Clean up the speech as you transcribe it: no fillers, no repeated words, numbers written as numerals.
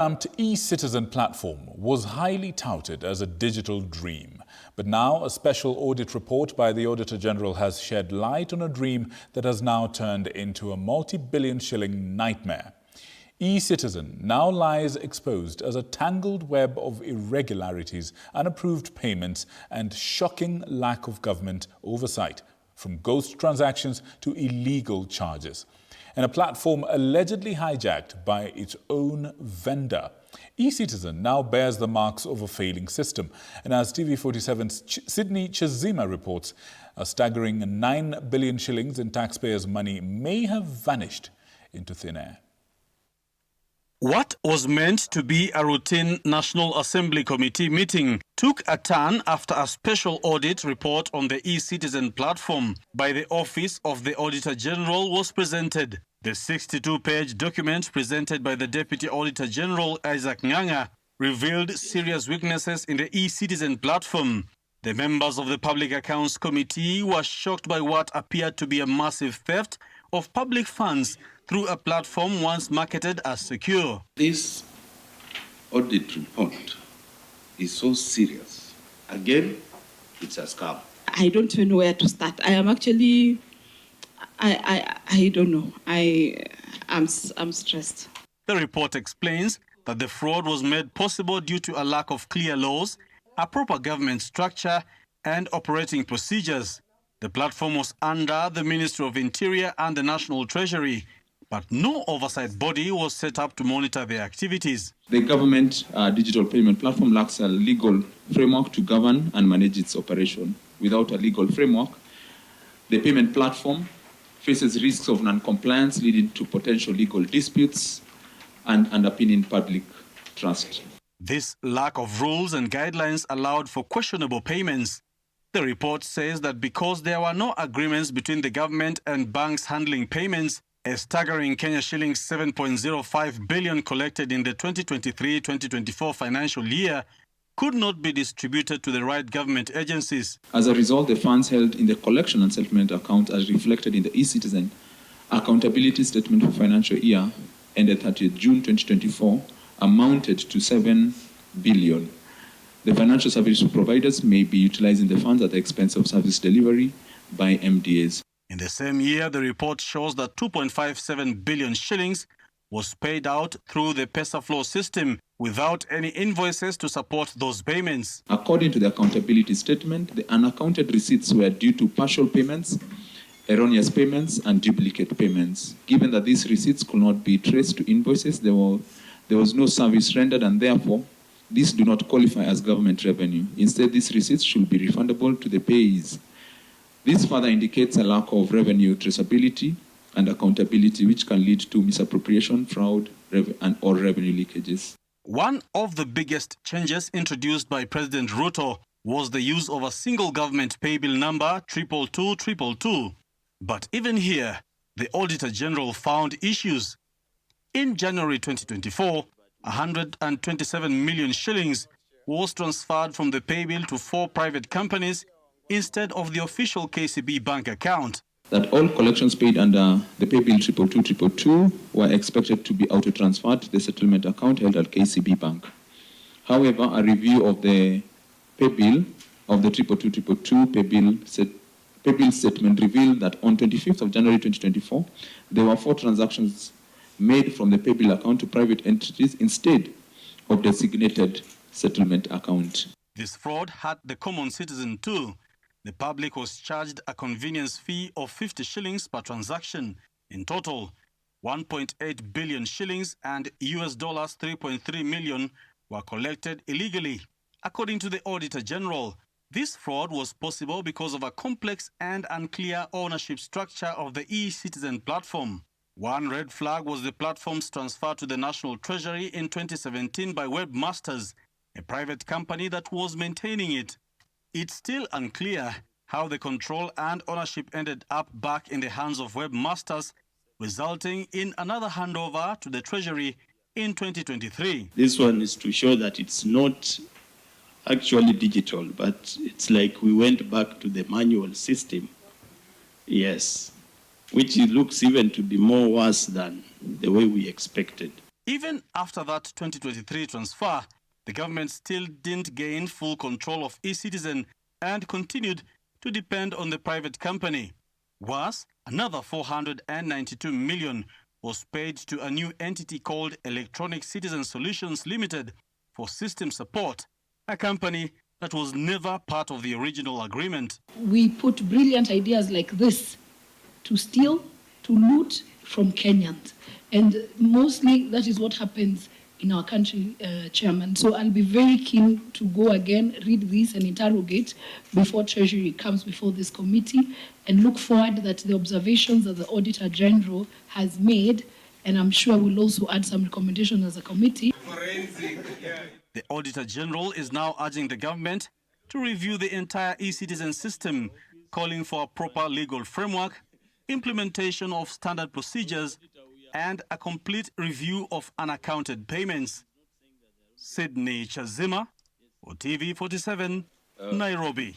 eCitizen platform was highly touted as a digital dream. But now a special audit report by the Auditor General has shed light on a dream that has now turned into a multi-billion shilling nightmare. eCitizen now lies exposed as a tangled web of irregularities, unapproved payments and shocking lack of government oversight, from ghost transactions to illegal charges. And a platform allegedly hijacked by its own vendor. eCitizen now bears the marks of a failing system. And as TV47's Sydney Chazima reports, a staggering 9 billion shillings in taxpayers' money may have vanished into thin air. What was meant to be a routine National Assembly Committee meeting took a turn after a special audit report on the eCitizen platform by the Office of the Auditor General was presented. The 62-page document presented by the Deputy Auditor General, Isaac Nganga, revealed serious weaknesses in the eCitizen platform. The members of the Public Accounts Committee were shocked by what appeared to be a massive theft of public funds through a platform once marketed as secure. This audit report is so serious. Again, it's a scam. I don't even know where to start. I am actually, I don't know. I'm stressed. The report explains that the fraud was made possible due to a lack of clear laws, a proper government structure, and operating procedures. The platform was under the Ministry of Interior and the National Treasury, but no oversight body was set up to monitor their activities. The government digital payment platform lacks a legal framework to govern and manage its operation. Without a legal framework, the payment platform faces risks of non-compliance leading to potential legal disputes and underpinning public trust. This lack of rules and guidelines allowed for questionable payments. The report says that because there were no agreements between the government and banks handling payments, a staggering Kenya shillings 7.05 billion collected in the 2023-2024 financial year could not be distributed to the right government agencies. As a result, the funds held in the collection and settlement account as reflected in the eCitizen accountability statement for financial year ended 30th June 2024 amounted to 7 billion. The financial service providers may be utilizing the funds at the expense of service delivery by MDAs. In the same year, the report shows that 2.57 billion shillings was paid out through the PesaFlow system without any invoices to support those payments. According to the accountability statement, the unaccounted receipts were due to partial payments, erroneous payments, and duplicate payments. Given that these receipts could not be traced to invoices, there was no service rendered, and therefore, these do not qualify as government revenue. Instead, these receipts should be refundable to the payees. This further indicates a lack of revenue traceability and accountability, which can lead to misappropriation, fraud, or revenue leakages. One of the biggest changes introduced by President Ruto was the use of a single government paybill number 22222. But even here, the Auditor General found issues. In January 2024, 127 million shillings was transferred from the paybill to 4 private companies instead of the official KCB bank account. That all collections paid under the paybill 22222 were expected to be auto-transferred to the settlement account held at KCB Bank. However, a review of the paybill of the 22222 paybill statement revealed that on 25th of January 2024, there were 4 transactions made from the paybill account to private entities instead of the designated settlement account. This fraud hurt the common citizen too. The public was charged a convenience fee of 50 shillings per transaction. In total, 1.8 billion shillings and US dollars 3.3 million were collected illegally. According to the Auditor General, this fraud was possible because of a complex and unclear ownership structure of the eCitizen platform. One red flag was the platform's transfer to the National Treasury in 2017 by Webmasters, a private company that was maintaining it. It's still unclear how the control and ownership ended up back in the hands of Webmasters, resulting in another handover to the Treasury in 2023. This one is to show that it's not actually digital, but it's like we went back to the manual system. Yes, which looks even to be more worse than the way we expected. Even after that 2023 transfer, the government still didn't gain full control of eCitizen and continued to depend on the private company. Worse, another 492 million was paid to a new entity called Electronic Citizen Solutions Limited for system support, a company that was never part of the original agreement. We put brilliant ideas like this to steal, to loot from Kenyans. And mostly that is what happens in our country, Chairman. So I'll be very keen to go again, read this and interrogate before Treasury comes before this committee, and look forward that the observations that the Auditor General has made, and I'm sure we'll also add some recommendations as a committee. The Auditor General is now urging the government to review the entire eCitizen system, calling for a proper legal framework, implementation of standard procedures, and a complete review of unaccounted payments. Sydney Chazima, GOtv 47, Nairobi.